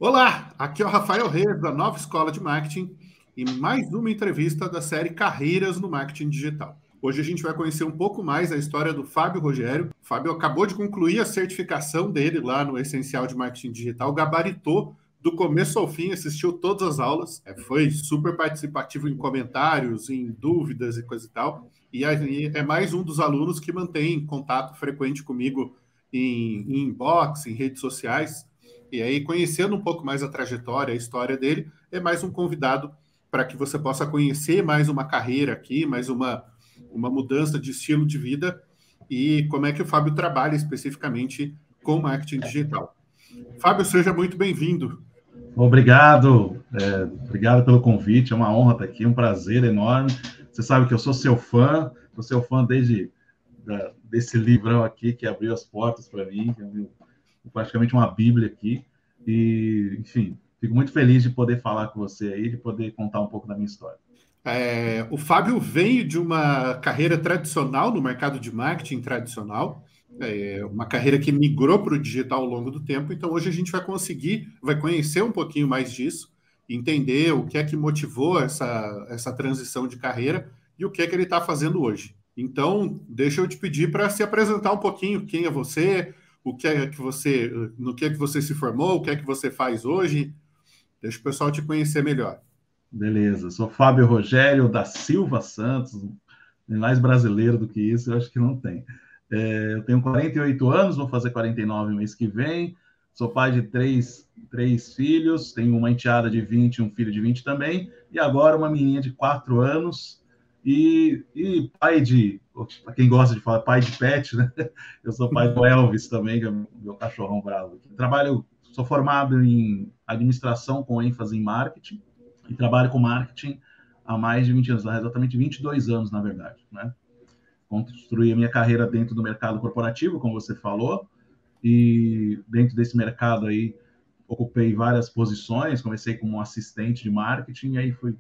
Olá, aqui é o Rafael Reis, da Nova Escola de Marketing, e mais uma entrevista da série Carreiras no Marketing Digital. Hoje a gente vai conhecer um pouco mais a história do Fábio Rogério. O Fábio acabou de concluir a certificação dele lá no Essencial de Marketing Digital, gabaritou do começo ao fim, assistiu todas as aulas, foi super participativo em comentários, em dúvidas e coisa e tal. E aí é mais um dos alunos que mantém contato frequente comigo em inbox, em redes sociais. E aí, conhecendo um pouco mais a trajetória, a história dele, é mais um convidado para que você possa conhecer mais uma carreira aqui, mais uma mudança de estilo de vida e como é que o Fábio trabalha especificamente com marketing digital. Fábio, seja muito bem-vindo. Obrigado, obrigado pelo convite, é uma honra estar aqui, um prazer enorme. Você sabe que eu sou seu fã desde desse livrão aqui que abriu as portas para mim, que é praticamente uma bíblia aqui. E, enfim, fico muito feliz de poder falar com você aí, de poder contar um pouco da minha história. O Fábio veio de uma carreira tradicional no mercado de marketing tradicional, uma carreira que migrou para o digital ao longo do tempo. Então, hoje a gente vai conhecer um pouquinho mais disso, entender o que é que motivou essa transição de carreira e o que é que ele está fazendo hoje. Então, deixa eu te pedir para se apresentar um pouquinho, quem é você, o que é que você, no que é que você se formou, o que é que você faz hoje. Deixa o pessoal te conhecer melhor. Beleza, sou Fábio Rogério da Silva Santos, mais brasileiro do que isso, eu acho que não tem. Eu tenho 48 anos, vou fazer 49 no mês que vem. Sou pai de três filhos, tenho uma enteada de 20 e um filho de 20 também, e agora uma menina de 4 anos, e pai de, para quem gosta de falar, pai de pet, né? Eu sou pai do Elvis também, que é meu cachorrão bravo. Sou formado em administração com ênfase em marketing, e trabalho com marketing há mais de 20 anos, exatamente 22 anos, na verdade, né? Construí a minha carreira dentro do mercado corporativo, como você falou, e dentro desse mercado aí ocupei várias posições, comecei como assistente de marketing, e aí fui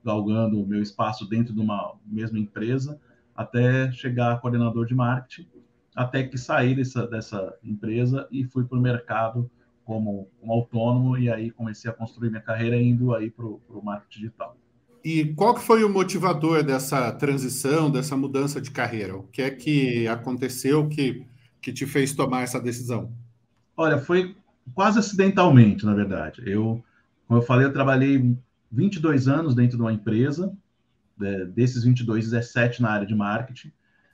galgando o meu espaço dentro de uma mesma empresa, até chegar a coordenador de marketing, até que saí dessa empresa e fui para o mercado como autônomo, e aí comecei a construir minha carreira indo aí para o marketing digital. E qual que foi o motivador dessa transição, dessa mudança de carreira? O que é que aconteceu que te fez tomar essa decisão? Olha, foi quase acidentalmente, na verdade. Como eu falei, eu trabalhei 22 anos dentro de uma empresa, desses 22, 17 na área de marketing,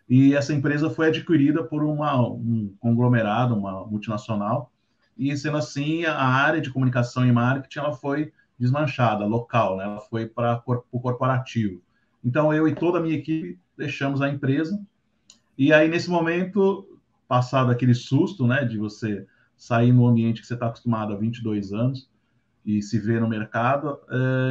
e essa empresa foi adquirida por um conglomerado, uma multinacional, e sendo assim, a área de comunicação e marketing ela foi desmanchada, local, né? Ela foi para o corporativo. Então, eu e toda a minha equipe deixamos a empresa, e aí, nesse momento, passado aquele susto, né, de você sair no ambiente que você está acostumado há 22 anos e se ver no mercado,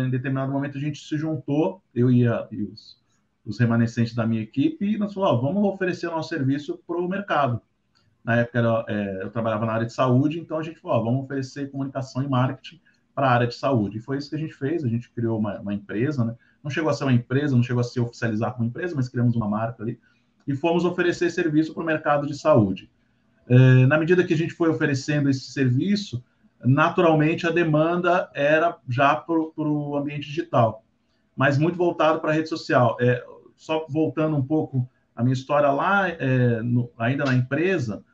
em determinado momento a gente se juntou, eu e os remanescentes da minha equipe, e nós falamos, vamos oferecer o nosso serviço para o mercado. Na época eu trabalhava na área de saúde, então a gente falou, vamos oferecer comunicação e marketing para a área de saúde. E foi isso que a gente fez, a gente criou uma empresa, né? Não chegou a ser uma empresa, não chegou a se oficializar como empresa, mas criamos uma marca ali e fomos oferecer serviço para o mercado de saúde. Na medida que a gente foi oferecendo esse serviço, naturalmente a demanda era já para o ambiente digital, mas muito voltado para a rede social. Só voltando um pouco a minha história lá, ainda na empresa,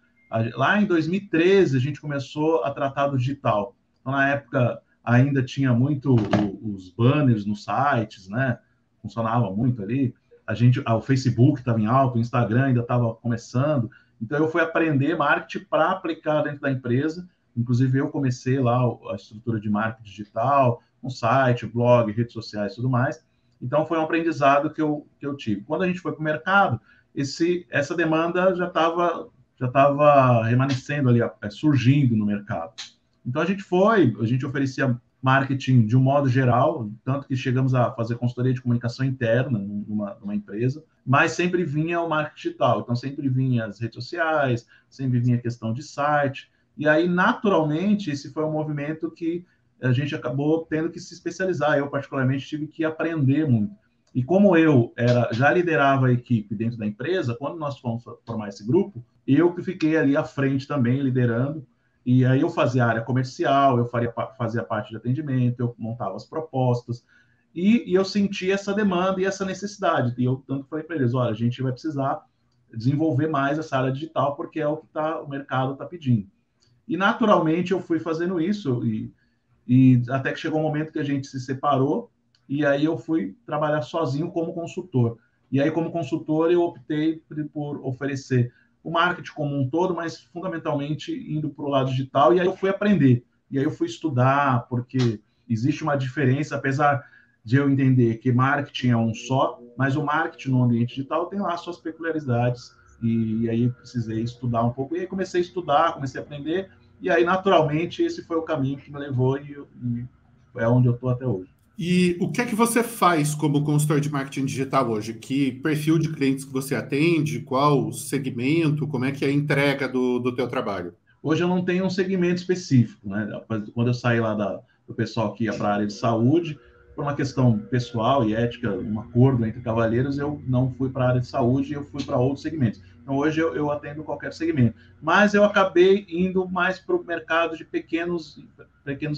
lá em 2013 a gente começou a tratar do digital. Então, na época ainda tinha muito os banners nos sites, né? Funcionava muito ali. O Facebook estava em alta, o Instagram ainda estava começando. Então eu fui aprender marketing para aplicar dentro da empresa. Inclusive eu comecei lá a estrutura de marketing digital, um site, blog, redes sociais e tudo mais. Então, foi um aprendizado que eu tive. Quando a gente foi para o mercado, essa demanda já tava remanescendo ali, surgindo no mercado. Então, a gente oferecia marketing de um modo geral, tanto que chegamos a fazer consultoria de comunicação interna numa empresa, mas sempre vinha o marketing digital. Então, sempre vinha as redes sociais, sempre vinha a questão de site. E aí, naturalmente, esse foi um movimento que a gente acabou tendo que se especializar. Eu, particularmente, tive que aprender muito. E como eu já liderava a equipe dentro da empresa, quando nós fomos formar esse grupo, eu que fiquei ali à frente também, liderando, E aí eu fazia a área comercial, fazia parte de atendimento, eu montava as propostas, e eu sentia essa demanda e essa necessidade. E eu tanto falei para eles, olha, a gente vai precisar desenvolver mais essa área digital, porque é o que o mercado está pedindo. E naturalmente eu fui fazendo isso, e até que chegou um momento que a gente se separou, e aí eu fui trabalhar sozinho como consultor. E aí, como consultor, eu optei por oferecer o marketing como um todo, mas fundamentalmente indo para o lado digital, e aí eu fui aprender. E aí eu fui estudar, porque existe uma diferença, apesar de eu entender que marketing é um só, mas o marketing no ambiente digital tem lá suas peculiaridades, e aí eu precisei estudar um pouco, e aí comecei a estudar, comecei a aprender, e aí, naturalmente, esse foi o caminho que me levou e é onde eu estou até hoje. E o que é que você faz como consultor de marketing digital hoje? Que perfil de clientes que você atende? Qual segmento? Como é que é a entrega do teu trabalho? Hoje eu não tenho um segmento específico, né? Quando eu saí lá do pessoal que ia para a área de saúde, por uma questão pessoal e ética, um acordo entre cavalheiros, eu não fui para a área de saúde, eu fui para outros segmentos. Então hoje eu atendo qualquer segmento. Mas eu acabei indo mais para o mercado de pequenos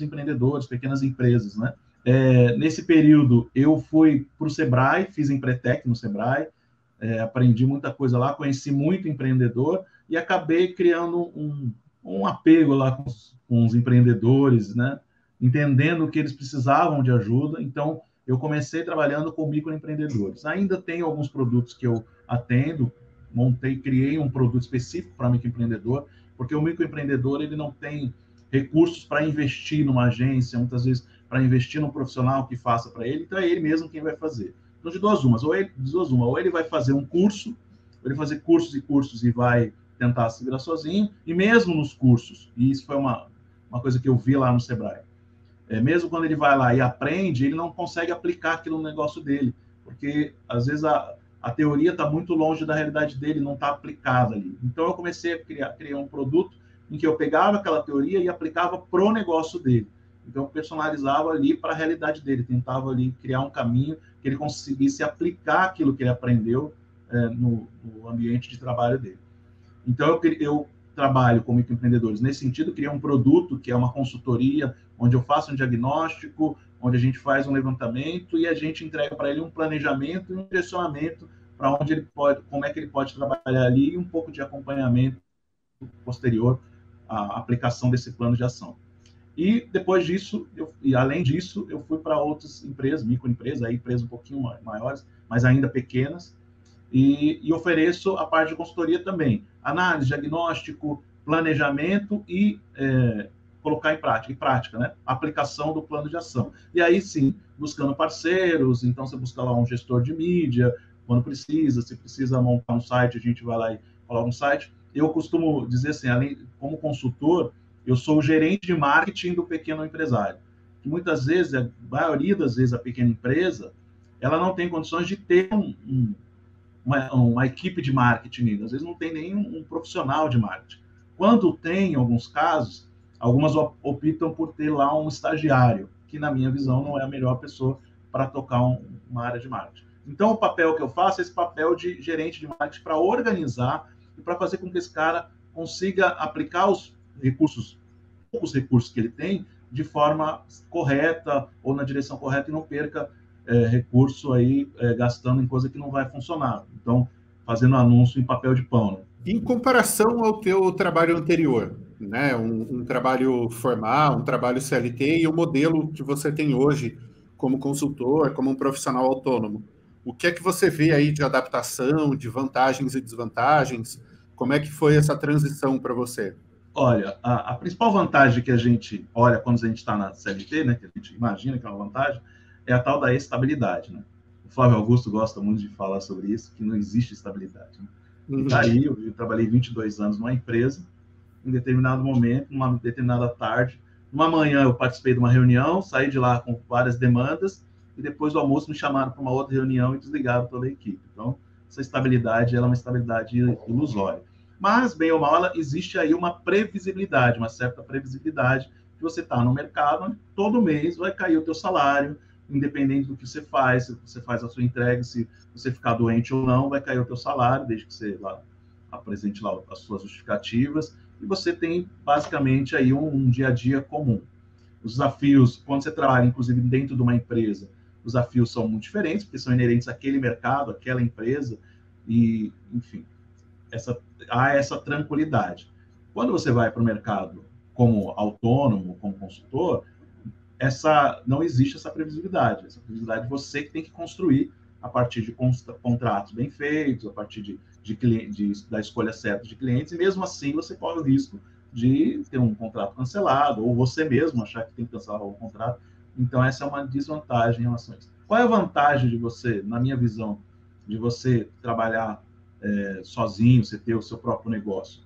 empreendedores, pequenas empresas, né? Nesse período eu fui para o Sebrae, fiz Empretec no Sebrae, aprendi muita coisa lá, conheci muito empreendedor e acabei criando um apego lá com os empreendedores, né? Entendendo que eles precisavam de ajuda. Então, eu comecei trabalhando com microempreendedores. Ainda tenho alguns produtos que eu atendo, criei um produto específico para microempreendedor, porque o microempreendedor ele não tem recursos para investir numa agência, muitas vezes para investir num profissional que faça para ele, então é ele mesmo quem vai fazer. Então, de duas umas, ou ele vai fazer um curso, ou ele vai fazer cursos e cursos e vai tentar se virar sozinho, e mesmo nos cursos, e isso foi uma coisa que eu vi lá no Sebrae, mesmo quando ele vai lá e aprende, ele não consegue aplicar aquilo no negócio dele, porque às vezes a teoria está muito longe da realidade dele, não está aplicada ali. Então eu comecei a criar um produto em que eu pegava aquela teoria e aplicava pro negócio dele. Então eu personalizava ali para a realidade dele, tentava ali criar um caminho que ele conseguisse aplicar aquilo que ele aprendeu no ambiente de trabalho dele. Então, eu trabalho com microempreendedores nesse sentido, criar um produto que é uma consultoria, onde eu faço um diagnóstico, onde a gente faz um levantamento e a gente entrega para ele um planejamento e um direcionamento para onde ele pode, como é que ele pode trabalhar ali e um pouco de acompanhamento posterior à aplicação desse plano de ação. E depois disso, e além disso, eu fui para outras empresas, microempresas, aí empresas um pouquinho maiores, mas ainda pequenas, e ofereço a parte de consultoria também. Análise, diagnóstico, planejamento e colocar em prática, né? Aplicação do plano de ação. E aí sim, buscando parceiros, então você busca lá um gestor de mídia, quando precisa, se precisa montar um site, a gente vai lá e coloca um site. Eu costumo dizer assim, como consultor, eu sou o gerente de marketing do pequeno empresário. Que muitas vezes, a maioria das vezes, a pequena empresa, ela não tem condições de ter uma equipe de marketing, às vezes não tem nenhum profissional de marketing. Quando tem, em alguns casos, algumas optam por ter lá um estagiário, que na minha visão não é a melhor pessoa para tocar uma área de marketing. Então, o papel que eu faço é esse papel de gerente de marketing para organizar e para fazer com que esse cara consiga aplicar os poucos recursos que ele tem, de forma correta ou na direção correta e não perca recurso aí gastando em coisa que não vai funcionar. Então, fazendo anúncio em papel de pão. Né? Em comparação ao teu trabalho anterior, né? Um trabalho formal, um trabalho CLT e o modelo que você tem hoje como consultor, como um profissional autônomo. O que é que você vê aí de adaptação, de vantagens e desvantagens? Como é que foi essa transição para você? Olha, a principal vantagem que a gente olha quando a gente está na CLT, né, que a gente imagina que é uma vantagem, é a tal da estabilidade. Né? O Flávio Augusto gosta muito de falar sobre isso, que não existe estabilidade. Né? E daí eu trabalhei 22 anos numa empresa, em determinado momento, numa determinada tarde, uma manhã eu participei de uma reunião, saí de lá com várias demandas, e depois do almoço me chamaram para uma outra reunião e desligaram toda a equipe. Então, essa estabilidade ela é uma estabilidade ilusória. Mas, bem ou mal, existe aí uma previsibilidade, uma certa previsibilidade, que você está no mercado, onde todo mês vai cair o teu salário, independente do que você faz, se você faz a sua entrega, se você ficar doente ou não, vai cair o teu salário, desde que você lá, apresente lá as suas justificativas, e você tem basicamente aí um dia a dia comum. Os desafios, quando você trabalha, inclusive, dentro de uma empresa, os desafios são muito diferentes, porque são inerentes àquele mercado, àquela empresa, e, enfim, há essa tranquilidade. Quando você vai para o mercado como autônomo, como consultor, não existe essa previsibilidade. Essa previsibilidade você que tem que construir a partir de contratos bem feitos, a partir da escolha certa de clientes, e mesmo assim você corre o risco de ter um contrato cancelado, ou você mesmo achar que tem que cancelar o contrato. Então, essa é uma desvantagem em relação a isso. Qual é a vantagem de você, na minha visão, de você trabalhar sozinho, você ter o seu próprio negócio?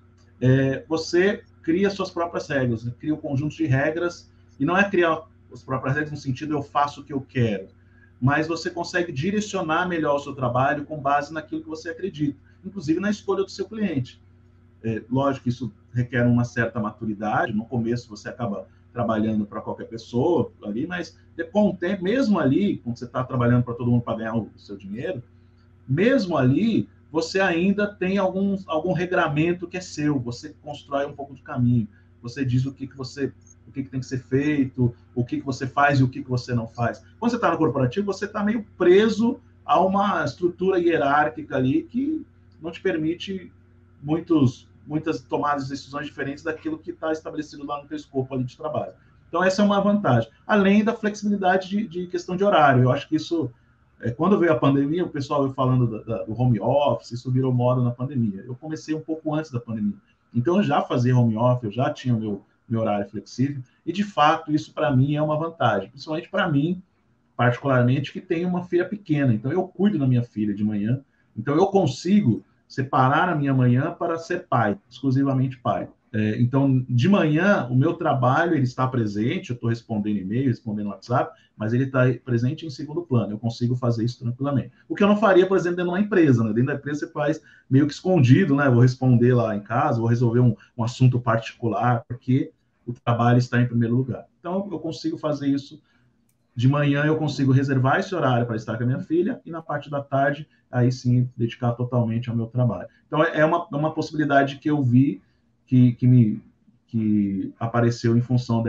Você cria suas próprias regras, cria um conjunto de regras, e não é criar as próprias regras no sentido eu faço o que eu quero, mas você consegue direcionar melhor o seu trabalho com base naquilo que você acredita, inclusive na escolha do seu cliente. Lógico que isso requer uma certa maturidade, no começo você acaba trabalhando para qualquer pessoa ali, mas com o tempo, mesmo ali, quando você está trabalhando para todo mundo para ganhar o seu dinheiro, mesmo ali, você ainda tem algum regramento que é seu, você constrói um pouco de caminho, você diz o que tem que ser feito, o que você faz e o que você não faz. Quando você está no corporativo, você está meio preso a uma estrutura hierárquica ali que não te permite muitas tomadas de decisões diferentes daquilo que está estabelecido lá no teu escopo ali de trabalho. Então, essa é uma vantagem. Além da flexibilidade de questão de horário. Eu acho que isso, quando veio a pandemia, o pessoal veio falando do home office, isso virou moda na pandemia. Eu comecei um pouco antes da pandemia. Então, eu já fazia home office, eu já tinha o meu horário flexível, e, de fato, isso para mim é uma vantagem. Principalmente para mim, particularmente, que tenho uma filha pequena. Então, eu cuido da minha filha de manhã. Então, eu consigo separar a minha manhã para ser pai, exclusivamente pai. Então, de manhã, o meu trabalho ele está presente, eu estou respondendo e-mail, respondendo WhatsApp, mas ele está presente em segundo plano, eu consigo fazer isso tranquilamente. O que eu não faria, por exemplo, dentro de uma empresa, né? Dentro da empresa você faz meio que escondido, né? Vou responder lá em casa, vou resolver um assunto particular, porque o trabalho está em primeiro lugar. Então, eu consigo fazer isso. De manhã eu consigo reservar esse horário para estar com a minha filha, e na parte da tarde, aí sim, dedicar totalmente ao meu trabalho. Então, é uma possibilidade que eu vi que apareceu em função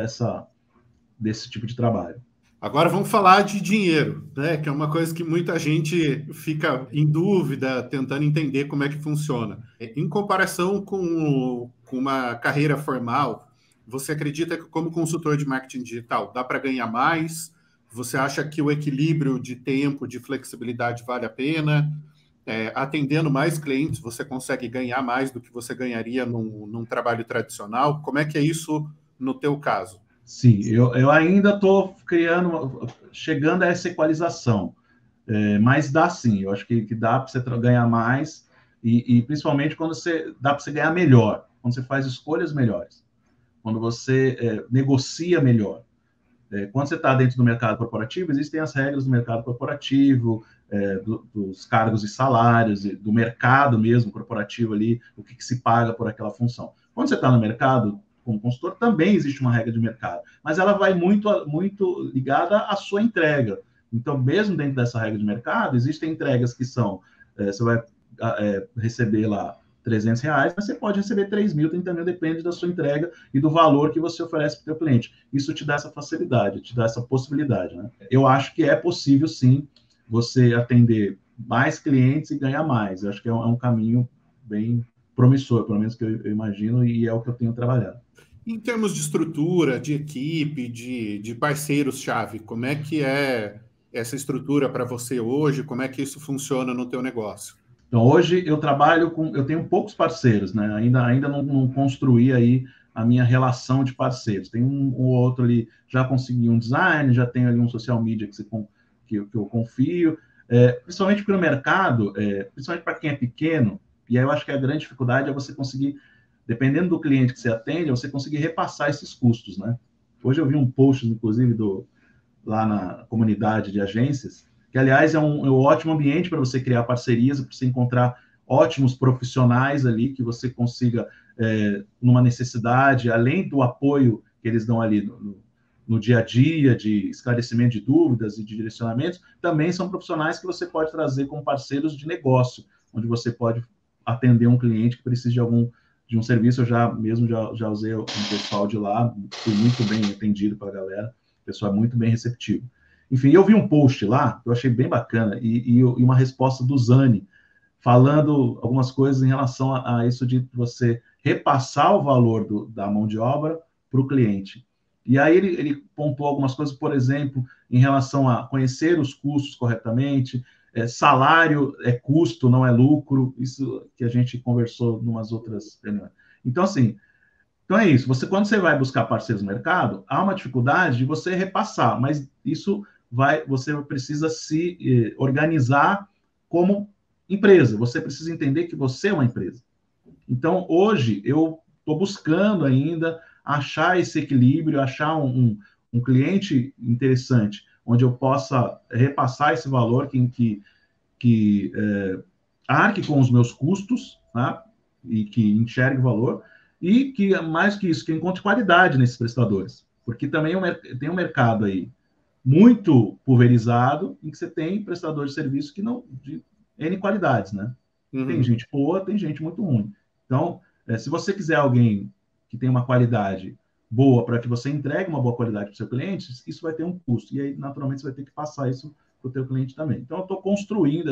desse tipo de trabalho. Agora vamos falar de dinheiro, né? Que é uma coisa que muita gente fica em dúvida, tentando entender como é que funciona. Em comparação com uma carreira formal, você acredita que como consultor de marketing digital dá para ganhar mais? Você acha que o equilíbrio de tempo, de flexibilidade vale a pena? Atendendo mais clientes, você consegue ganhar mais do que você ganharia num trabalho tradicional? Como é que é isso no teu caso? Sim, eu ainda estou chegando a essa equalização, mas dá sim, eu acho que dá para você ganhar mais, e principalmente quando dá para você ganhar melhor, quando você faz escolhas melhores, quando você negocia melhor. Quando você está dentro do mercado corporativo, existem as regras do mercado corporativo, dos cargos e salários, do mercado mesmo corporativo ali, o que se paga por aquela função. Quando você está no mercado, como consultor, também existe uma regra de mercado, mas ela vai muito ligada à sua entrega. Então, mesmo dentro dessa regra de mercado, existem entregas que são, você vai receber lá R$300, mas você pode receber 3 mil, 30 mil, depende da sua entrega e do valor que você oferece para o seu cliente. Isso te dá essa facilidade, te dá essa possibilidade, né? Eu acho que é possível, sim, você atender mais clientes e ganhar mais. Eu acho que é um caminho bem promissor, pelo menos que eu imagino, e é o que eu tenho trabalhado. Em termos de estrutura, de equipe, de parceiros-chave, como é que é essa estrutura para você hoje? Como é que isso funciona no teu negócio? Então, hoje eu tenho poucos parceiros, né? Ainda não construí aí a minha relação de parceiros. Tem um ou outro ali, já consegui um design, já tenho ali um social media que eu confio, principalmente porque no mercado, principalmente para quem é pequeno, e aí eu acho que a grande dificuldade é você conseguir, dependendo do cliente que você atende, você conseguir repassar esses custos, né? Hoje eu vi um post, inclusive, lá na comunidade de agências, que, aliás, é um ótimo ambiente para você criar parcerias, para você encontrar ótimos profissionais ali, que você consiga, numa necessidade, além do apoio que eles dão ali no dia a dia, de esclarecimento de dúvidas e de direcionamentos, também são profissionais que você pode trazer como parceiros de negócio, onde você pode atender um cliente que precisa de um serviço, eu já usei um pessoal de lá, fui muito bem atendido pela galera, o pessoal é muito bem receptivo. Enfim, eu vi um post lá, que eu achei bem bacana, e uma resposta do Zani, falando algumas coisas em relação a isso de você repassar o valor da mão de obra para o cliente. E aí ele pontuou algumas coisas, por exemplo, em relação a conhecer os custos corretamente, salário é custo, não é lucro, isso que a gente conversou em umas outras reuniões. Então, assim, então é isso. Quando você vai buscar parceiros no mercado, há uma dificuldade de você repassar, mas você precisa se organizar como empresa. Você precisa entender que você é uma empresa. Então, hoje, eu estou buscando ainda achar esse equilíbrio, achar um cliente interessante, onde eu possa repassar esse valor, que arque com os meus custos, tá? E que enxergue o valor, e que, mais que isso, que encontre qualidade nesses prestadores. Porque também tem um mercado aí muito pulverizado, em que você tem prestadores de serviço que não, de N qualidades, né? Tem gente boa, tem gente muito ruim. Então, se você quiser alguém que tem uma qualidade boa para que você entregue uma boa qualidade para o seu cliente, isso vai ter um custo. E aí, naturalmente, você vai ter que passar isso para o teu cliente também. Então, eu estou construindo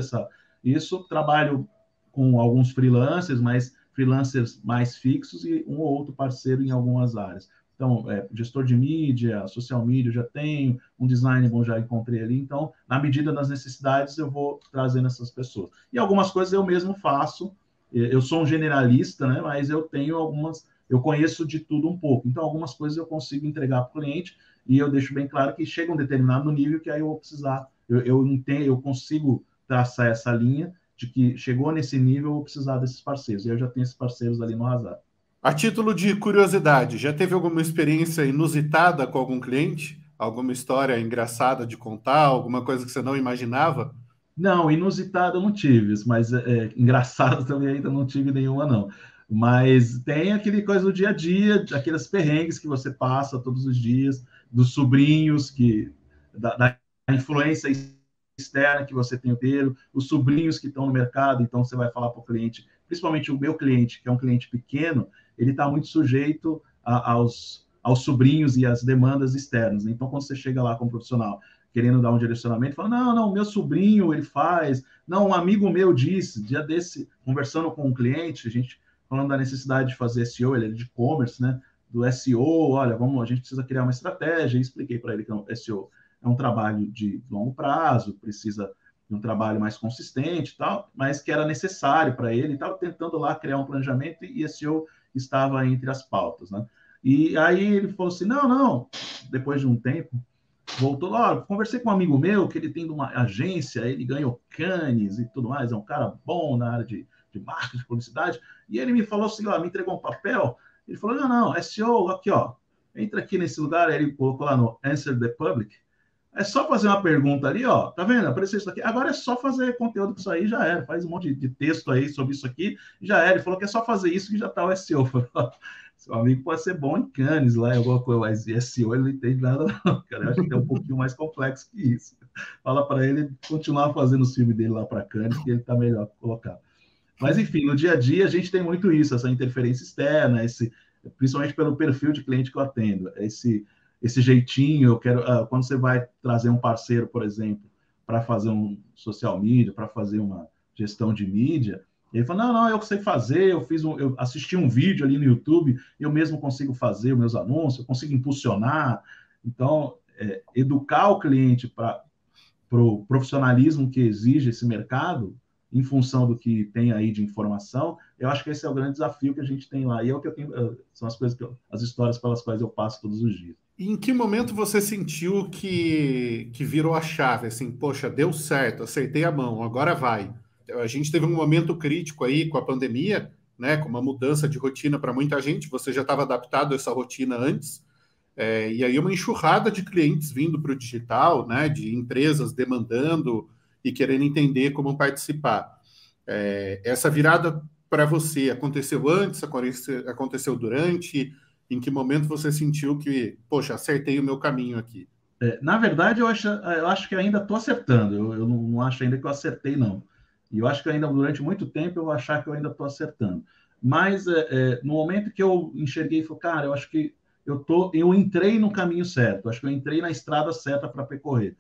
isso, trabalho com alguns freelancers, mas freelancers mais fixos e um ou outro parceiro em algumas áreas. Então, gestor de mídia, social media, eu já tenho, um design bom já encontrei ali. Então, na medida das necessidades, eu vou trazendo essas pessoas. E algumas coisas eu mesmo faço. Eu sou um generalista, né? Mas eu conheço de tudo um pouco. Então, algumas coisas eu consigo entregar para o cliente e eu deixo bem claro que chega um determinado nível que aí eu vou precisar. Eu consigo traçar essa linha de que chegou nesse nível, eu vou precisar desses parceiros. E eu já tenho esses parceiros ali no Razar. A título de curiosidade, já teve alguma experiência inusitada com algum cliente? Alguma história engraçada de contar? Alguma coisa que você não imaginava? Não, inusitado eu não tive, mas engraçado também ainda não tive nenhuma, não. Mas tem aquele coisa do dia a dia, aqueles perrengues que você passa todos os dias, dos sobrinhos, da influência externa que você tem o ter, os sobrinhos que estão no mercado, então você vai falar para o cliente, principalmente o meu cliente, que é um cliente pequeno, ele está muito sujeito aos sobrinhos e às demandas externas. Então, quando você chega lá como profissional querendo dar um direcionamento, fala, não, meu sobrinho, ele faz, não, um amigo meu disse, dia desse, conversando com um cliente, a gente falando da necessidade de fazer SEO, ele é de e-commerce, né, do SEO, olha, a gente precisa criar uma estratégia, e expliquei para ele que o SEO é um trabalho de longo prazo, precisa de um trabalho mais consistente e tal, mas que era necessário para ele, estava tentando lá criar um planejamento e SEO estava entre as pautas, né? E aí ele falou assim, não, depois de um tempo, voltou lá, conversei com um amigo meu, que ele tem uma agência, ele ganhou Cannes e tudo mais, é um cara bom na área de marketing, de publicidade, e ele me falou assim, ó, me entregou um papel, ele falou, não, SEO, aqui, ó, entra aqui nesse lugar, aí ele colocou lá no Answer the Public, é só fazer uma pergunta ali, ó, tá vendo? Apareceu isso aqui. Agora é só fazer conteúdo com isso aí, já era. Faz um monte de texto aí sobre isso aqui, já era. Ele falou que é só fazer isso que já tá o SEO. Falei, seu amigo pode ser bom em Cannes lá, alguma coisa, mas SEO ele não entende nada, não, cara. Eu acho que é um pouquinho mais complexo que isso. Fala para ele continuar fazendo os filmes dele lá para Cannes, que ele tá melhor colocado. Mas, enfim, no dia a dia a gente tem muito isso, essa interferência externa, principalmente pelo perfil de cliente que eu atendo, esse jeitinho, eu quero, quando você vai trazer um parceiro, por exemplo, para fazer um social media, para fazer uma gestão de mídia, ele fala, não, eu sei fazer, eu assisti um vídeo ali no YouTube, eu mesmo consigo fazer os meus anúncios, eu consigo impulsionar. Então, educar o cliente para o profissionalismo que exige esse mercado, em função do que tem aí de informação, eu acho que esse é o grande desafio que a gente tem lá. E é o que eu tenho, são as coisas as histórias pelas quais eu passo todos os dias. E em que momento você sentiu que virou a chave? Assim, poxa, deu certo, acertei a mão, agora vai. A gente teve um momento crítico aí com a pandemia, né, com uma mudança de rotina para muita gente. Você já estava adaptado a essa rotina antes, e aí uma enxurrada de clientes vindo para o digital, né, de empresas demandando e querendo entender como participar. Essa virada para você aconteceu antes, aconteceu durante? Em que momento você sentiu que, poxa, acertei o meu caminho aqui? Na verdade, eu acho que ainda estou acertando. Eu não acho ainda que eu acertei, não. E eu acho que ainda durante muito tempo eu vou achar que eu ainda estou acertando. Mas no momento que eu enxerguei, falei, cara, eu acho que eu entrei no caminho certo, acho que eu entrei na estrada certa para percorrer.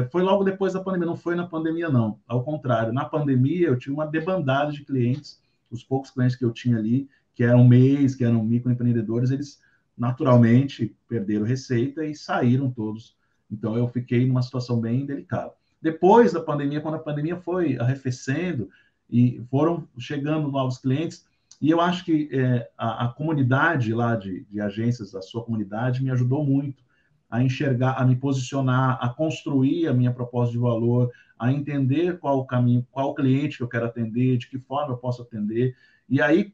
Foi logo depois da pandemia, não foi na pandemia, não. Ao contrário, na pandemia eu tive uma debandada de clientes, os poucos clientes que eu tinha ali, que eram MEIs, que eram microempreendedores, eles naturalmente perderam receita e saíram todos. Então eu fiquei numa situação bem delicada. Depois da pandemia, quando a pandemia foi arrefecendo e foram chegando novos clientes, e eu acho que a comunidade lá de agências, a sua comunidade, me ajudou muito a enxergar, a me posicionar, a construir a minha proposta de valor, a entender qual o caminho, qual o cliente que eu quero atender, de que forma eu posso atender. E aí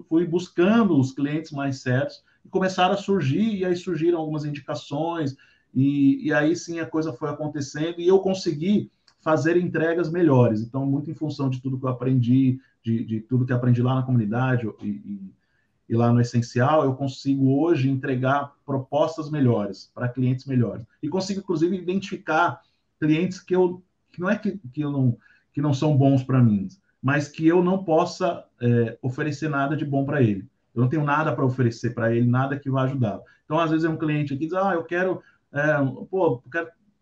fui buscando os clientes mais certos e começaram a surgir, e aí surgiram algumas indicações, e aí sim a coisa foi acontecendo, e eu consegui fazer entregas melhores. Então, muito em função de tudo que eu aprendi, de tudo que aprendi lá na comunidade e lá no Essencial, eu consigo hoje entregar propostas melhores para clientes melhores. E consigo, inclusive, identificar clientes que não é que não são bons para mim, mas que eu não possa oferecer nada de bom para ele. Eu não tenho nada para oferecer para ele, nada que vá ajudar. Então, às vezes, é um cliente que diz, eu quero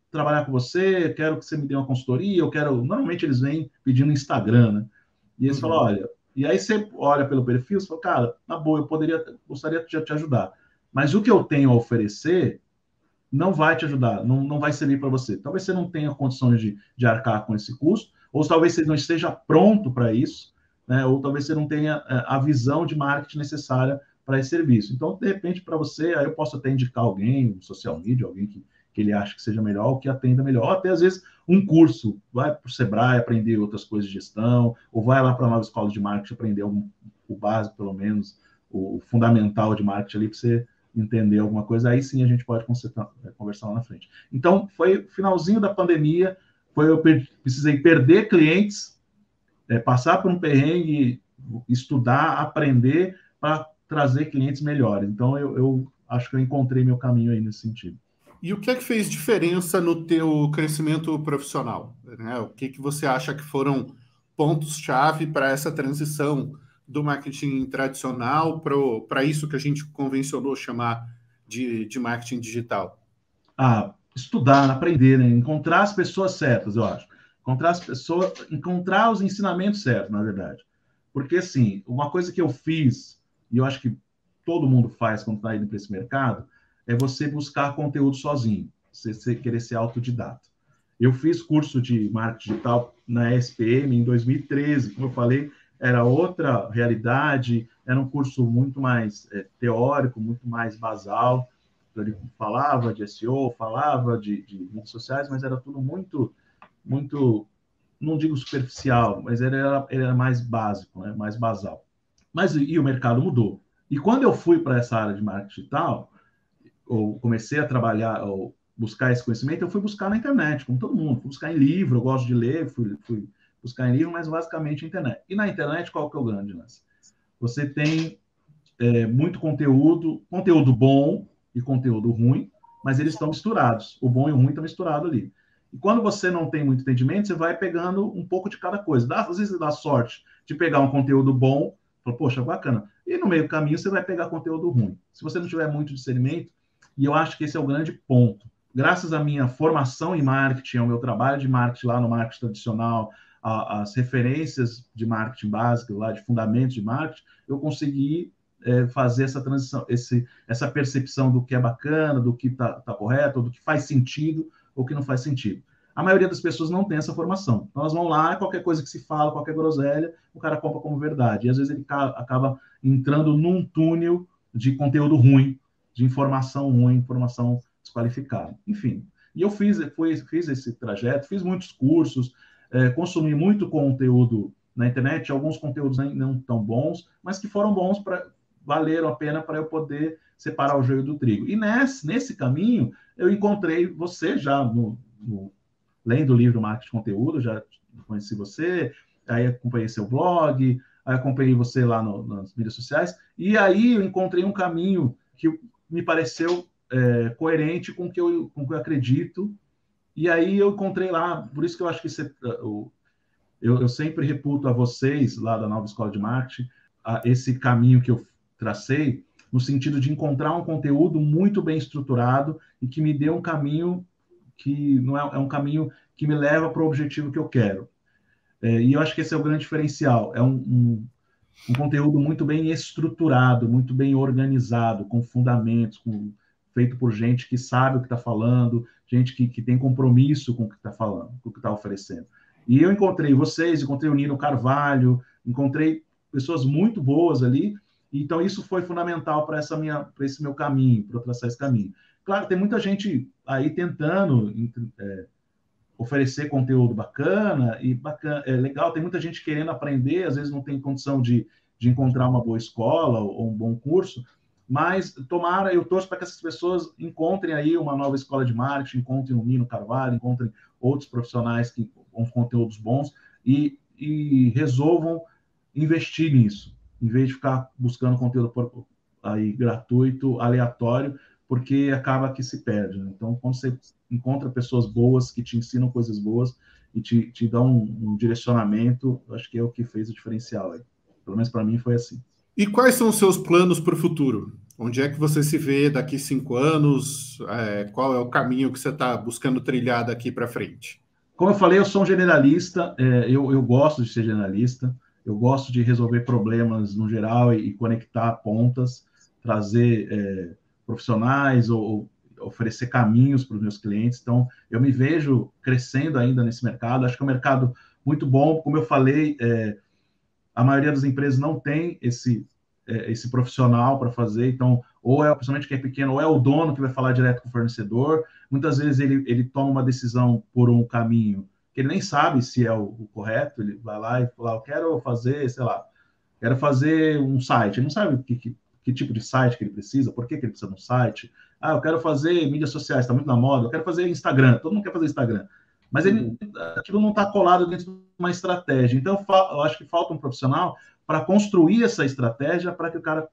trabalhar com você, quero que você me dê uma consultoria, eu quero... Normalmente eles vêm pedindo Instagram, né? E eles falam, olha... E aí você olha pelo perfil e fala, cara, na boa, gostaria de te ajudar. Mas o que eu tenho a oferecer não vai te ajudar, não vai servir para você. Talvez você não tenha condições de arcar com esse custo, ou talvez você não esteja pronto para isso, né? Ou talvez você não tenha a visão de marketing necessária para esse serviço. Então, de repente, para você, aí eu posso até indicar alguém, um social media, alguém que ele acha que seja melhor, ou que atenda melhor. Ou até, às vezes, um curso, vai para o Sebrae aprender outras coisas de gestão, ou vai lá para a nova escola de marketing aprender o básico, pelo menos, o fundamental de marketing ali, para você entender alguma coisa, aí sim a gente pode conversar lá na frente. Então, foi o finalzinho da pandemia, eu precisei perder clientes, passar por um perrengue, estudar, aprender para trazer clientes melhores. Então, eu acho que eu encontrei meu caminho aí nesse sentido. E o que é que fez diferença no teu crescimento profissional? Né? O que você acha que foram pontos-chave para essa transição do marketing tradicional para isso que a gente convencionou chamar de marketing digital? Estudar, aprender, né? Encontrar as pessoas certas, eu acho. Encontrar os ensinamentos certos, na verdade. Porque, assim, uma coisa que eu fiz, e eu acho que todo mundo faz quando está indo para esse mercado, é você buscar conteúdo sozinho, você querer ser autodidata. Eu fiz curso de marketing digital na SPM em 2013, como eu falei, era outra realidade, era um curso muito mais teórico, muito mais basal. Ele falava de SEO, falava de redes sociais, mas era tudo muito, não digo superficial, mas ele era mais básico, né? Mais basal. E o mercado mudou. E quando eu fui para essa área de marketing digital, ou comecei a trabalhar, ou buscar esse conhecimento, eu fui buscar na internet, como todo mundo. Fui buscar em livro, eu gosto de ler, fui buscar em livro, mas basicamente na internet. E na internet, qual que é o grande lance? Você tem muito conteúdo bom e conteúdo ruim, mas eles estão misturados. O bom e o ruim estão misturados ali. E quando você não tem muito entendimento, você vai pegando um pouco de cada coisa. Às vezes você dá sorte de pegar um conteúdo bom, fala, poxa, bacana. E no meio do caminho você vai pegar conteúdo ruim. Se você não tiver muito discernimento, e eu acho que esse é o grande ponto. Graças à minha formação em marketing, ao meu trabalho de marketing lá no marketing tradicional, as referências de marketing básico, lá de fundamentos de marketing, eu consegui fazer essa transição, essa percepção do que é bacana, do que está correto, do que faz sentido ou que não faz sentido. A maioria das pessoas não tem essa formação. Então, elas vão lá, qualquer coisa que se fala, qualquer groselha, o cara compra como verdade. E, às vezes, ele acaba entrando num túnel de conteúdo ruim, de informação ruim, informação desqualificada. Enfim, e eu fiz esse trajeto, fiz muitos cursos, consumi muito conteúdo na internet, alguns conteúdos não tão bons, mas que foram bons valeram a pena para eu poder separar o joio do trigo. E nesse caminho, eu encontrei você já lendo o livro Marketing de Conteúdo, já conheci você, aí acompanhei seu blog, aí acompanhei você lá nas mídias sociais, e aí eu encontrei um caminho que me pareceu coerente com o que eu acredito, e aí eu encontrei lá, por isso que eu acho que eu sempre reputo a vocês lá da Nova Escola de Marketing esse caminho que eu tracei, no sentido de encontrar um conteúdo muito bem estruturado e que me dê um caminho que não é um caminho que me leva para o objetivo que eu quero. E eu acho que esse é o grande diferencial. É um conteúdo muito bem estruturado, muito bem organizado, com fundamentos, feito por gente que sabe o que está falando, gente que tem compromisso com o que está falando, com o que está oferecendo. E eu encontrei vocês, encontrei o Nino Carvalho, encontrei pessoas muito boas ali, então isso foi fundamental para esse meu caminho, para eu traçar esse caminho. Claro, tem muita gente aí tentando oferecer conteúdo bacana e legal, tem muita gente querendo aprender, às vezes não tem condição de encontrar uma boa escola ou um bom curso, mas tomara, eu torço para que essas pessoas encontrem aí uma nova escola de marketing, encontrem o Nino Carvalho, encontrem outros profissionais com conteúdos bons e resolvam investir nisso, em vez de ficar buscando conteúdo aí gratuito, aleatório, porque acaba que se perde. Né? Então, quando você encontra pessoas boas que te ensinam coisas boas e te dão um direcionamento, acho que é o que fez o diferencial. Aí. Pelo menos para mim foi assim. E quais são os seus planos para o futuro? Onde é que você se vê daqui 5 anos? Qual é o caminho que você está buscando trilhar daqui para frente? Como eu falei, eu sou um generalista, eu gosto de ser generalista, eu gosto de resolver problemas no geral e conectar pontas, trazer profissionais ou oferecer caminhos para os meus clientes. Então, eu me vejo crescendo ainda nesse mercado. Acho que é um mercado muito bom. Como eu falei, a maioria das empresas não tem esse profissional para fazer. Então, ou principalmente quem é pequeno, ou é o dono que vai falar direto com o fornecedor. Muitas vezes ele toma uma decisão por um caminho que ele nem sabe se é o correto. Ele vai lá e fala, eu quero fazer, sei lá, quero fazer um site. Ele não sabe que tipo de site que ele precisa, por que ele precisa de um site. Eu quero fazer mídias sociais, está muito na moda. Eu quero fazer Instagram, todo mundo quer fazer Instagram. Mas aquilo não está colado dentro de uma estratégia. Então, eu acho que falta um profissional para construir essa estratégia para que o cara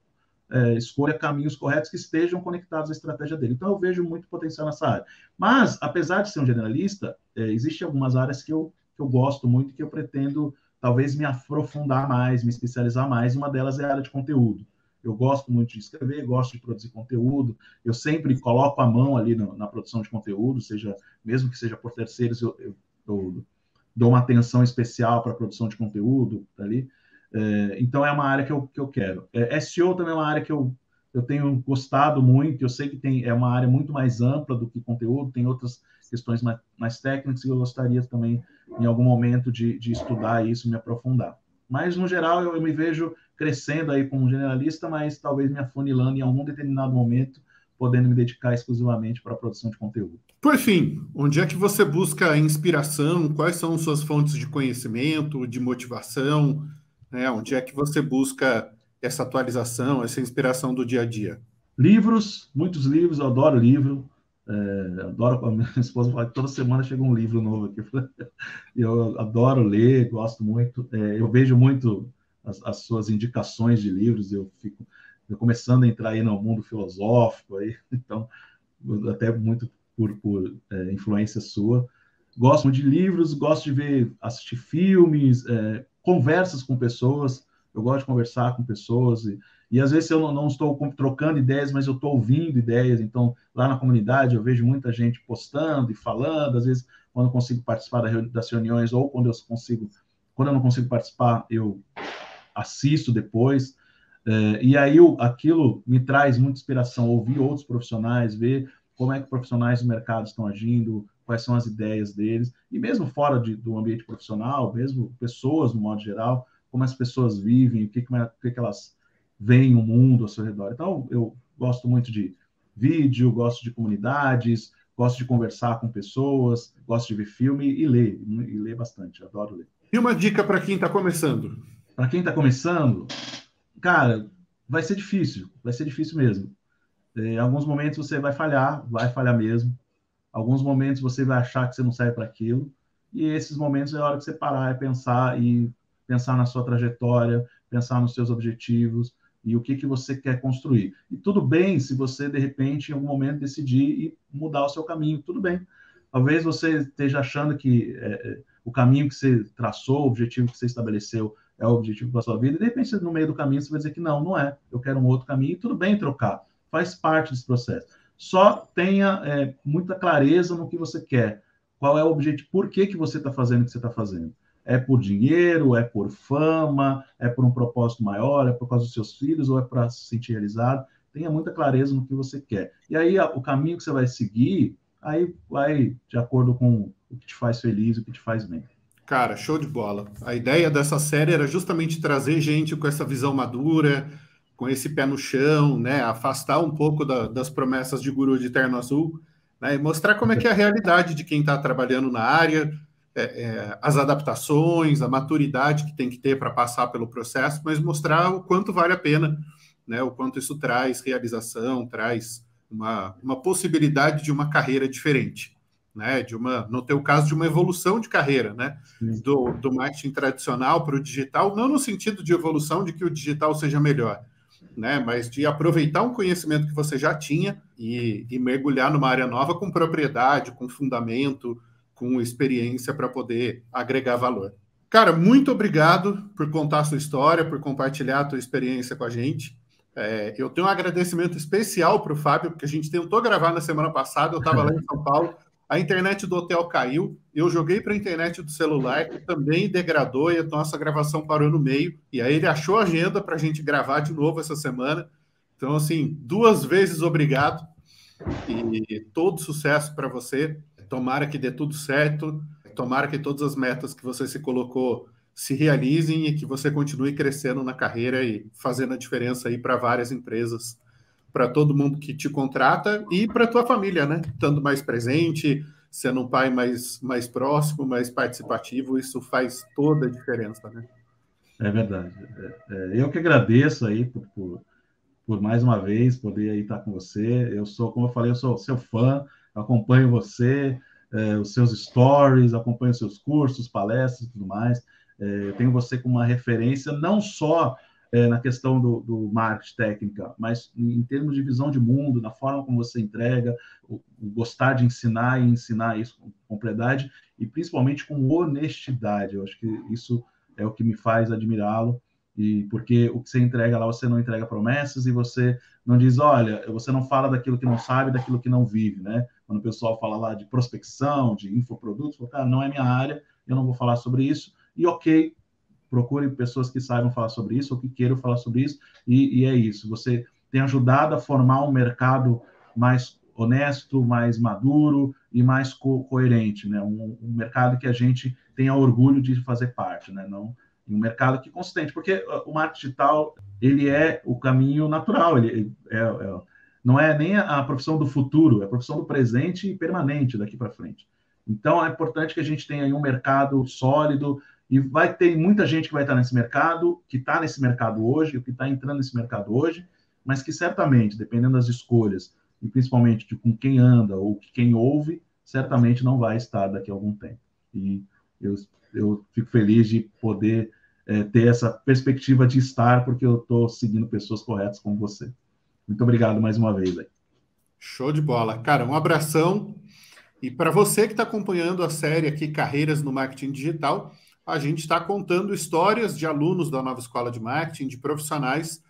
escolha caminhos corretos que estejam conectados à estratégia dele. Então, eu vejo muito potencial nessa área. Mas, apesar de ser um generalista, existem algumas áreas que eu gosto muito e que eu pretendo, talvez, me aprofundar mais, me especializar mais. Uma delas é a área de conteúdo. Eu gosto muito de escrever, gosto de produzir conteúdo. Eu sempre coloco a mão ali na produção de conteúdo, mesmo que seja por terceiros, eu dou uma atenção especial para a produção de conteúdo ali. Então, é uma área que eu quero. SEO também é uma área que eu tenho gostado muito. Eu sei que é uma área muito mais ampla do que conteúdo, tem outras questões mais técnicas e eu gostaria também, em algum momento, de estudar isso, me aprofundar. Mas, no geral, eu me vejo crescendo aí como generalista, mas talvez me afunilando em algum determinado momento, podendo me dedicar exclusivamente para a produção de conteúdo. Por fim, onde é que você busca inspiração? Quais são suas fontes de conhecimento, de motivação? Onde é que você busca essa atualização, essa inspiração do dia a dia? Livros, muitos livros, eu adoro livro. Adoro, a minha esposa fala que toda semana chega um livro novo aqui. Eu adoro ler, gosto muito. Eu vejo muito as suas indicações de livros, eu fico começando a entrar aí no mundo filosófico, aí, então, até muito por influência sua. Gosto muito de livros, gosto de assistir filmes, conversas com pessoas. Eu gosto de conversar com pessoas e às vezes eu não estou trocando ideias, mas eu estou ouvindo ideias. Então, lá na comunidade, eu vejo muita gente postando e falando. Às vezes, quando eu consigo participar das reuniões ou quando eu não consigo participar, eu assisto depois. E aí, aquilo me traz muita inspiração. Ouvir outros profissionais, ver como é que profissionais do mercado estão agindo, quais são as ideias deles. E mesmo fora do ambiente profissional, mesmo pessoas, no modo geral, como as pessoas vivem, o que elas veem o mundo ao seu redor. Então, eu gosto muito de vídeo, gosto de comunidades, gosto de conversar com pessoas, gosto de ver filme e ler bastante, adoro ler. E uma dica para quem está começando? Para quem está começando, cara, vai ser difícil mesmo. Em alguns momentos você vai falhar mesmo. Alguns momentos você vai achar que você não serve para aquilo, e esses momentos é a hora que você parar e pensar na sua trajetória, pensar nos seus objetivos e o que você quer construir. E tudo bem se você, de repente, em algum momento decidir e mudar o seu caminho, tudo bem. Talvez você esteja achando que o caminho que você traçou, o objetivo que você estabeleceu é o objetivo para a sua vida, e de repente, no meio do caminho, você vai dizer que não é, eu quero um outro caminho, e tudo bem trocar, faz parte desse processo. Só tenha muita clareza no que você quer, qual é o objetivo, por que você está fazendo o que você está fazendo. É por dinheiro, é por fama, é por um propósito maior, é por causa dos seus filhos, ou é para se sentir realizado. Tenha muita clareza no que você quer. E aí, o caminho que você vai seguir, aí vai de acordo com o que te faz feliz, o que te faz bem. Cara, show de bola. A ideia dessa série era justamente trazer gente com essa visão madura, com esse pé no chão, né? Afastar um pouco das promessas de guru de terno azul, né? E mostrar como é que é a realidade de quem está trabalhando na área, as adaptações, a maturidade que tem que ter para passar pelo processo, mas mostrar o quanto vale a pena, né? O quanto isso traz realização, traz uma possibilidade de uma carreira diferente, né? No teu caso, de uma evolução de carreira, né? Do marketing tradicional para o digital, não no sentido de evolução de que o digital seja melhor, né? Mas de aproveitar um conhecimento que você já tinha e mergulhar numa área nova com propriedade, com fundamento, com experiência para poder agregar valor. Cara, muito obrigado por contar a sua história, por compartilhar a tua experiência com a gente. Eu tenho um agradecimento especial para o Fábio, porque a gente tentou gravar na semana passada, eu estava lá em São Paulo, a internet do hotel caiu, eu joguei para a internet do celular, que também degradou, e a nossa gravação parou no meio, e aí ele achou a agenda para a gente gravar de novo essa semana. Então, assim, 2 vezes obrigado, e todo sucesso para você. Tomara que dê tudo certo, tomara que todas as metas que você se colocou se realizem e que você continue crescendo na carreira e fazendo a diferença aí para várias empresas, para todo mundo que te contrata e para tua família, né? Estando mais presente, sendo um pai mais próximo, mais participativo, isso faz toda a diferença, né? É verdade. Eu que agradeço aí por mais uma vez poder aí estar com você. Eu sou, como eu falei, eu sou seu fã, acompanho você, os seus stories, acompanho os seus cursos, palestras e tudo mais. Eu tenho você como uma referência, não só na questão do marketing técnica, mas em termos de visão de mundo, na forma como você entrega, o gostar de ensinar e ensinar isso com propriedade e principalmente com honestidade. Eu acho que isso é o que me faz admirá-lo, e porque o que você entrega lá, você não entrega promessas e você não diz, olha, você não fala daquilo que não sabe, daquilo que não vive, né? Quando o pessoal fala lá de prospecção, de infoprodutos, fala, cara, não é minha área, eu não vou falar sobre isso, e ok, procure pessoas que saibam falar sobre isso ou que queiram falar sobre isso, e é isso. Você tem ajudado a formar um mercado mais honesto, mais maduro e mais coerente, né? Um mercado que a gente tenha orgulho de fazer parte, né? Não um mercado que é consistente, porque o marketing digital, ele é o caminho natural, não é nem a profissão do futuro, é a profissão do presente e permanente daqui para frente. Então, é importante que a gente tenha aí um mercado sólido, e vai ter muita gente que vai estar nesse mercado, que está nesse mercado hoje, que está entrando nesse mercado hoje, mas que certamente, dependendo das escolhas, e principalmente de com quem anda ou quem ouve, certamente não vai estar daqui a algum tempo. E eu fico feliz de poder ter essa perspectiva de estar, porque eu estou seguindo pessoas corretas como você. Muito obrigado mais uma vez. Aí. Show de bola. Cara, um abração. E para você que está acompanhando a série aqui, Carreiras no Marketing Digital, a gente está contando histórias de alunos da Nova Escola de Marketing, de profissionais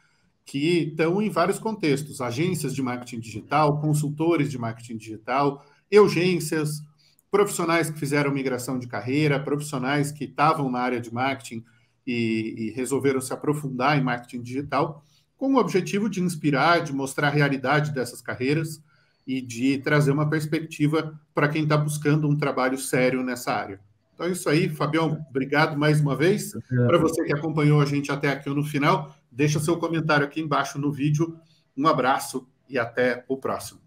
que estão em vários contextos, agências de marketing digital, consultores de marketing digital, agências, profissionais que fizeram migração de carreira, profissionais que estavam na área de marketing e resolveram se aprofundar em marketing digital, com o objetivo de inspirar, de mostrar a realidade dessas carreiras e de trazer uma perspectiva para quem está buscando um trabalho sério nessa área. Então é isso aí, Fabião, obrigado mais uma vez. Para você que acompanhou a gente até aqui no final, deixa seu comentário aqui embaixo no vídeo. Um abraço e até o próximo.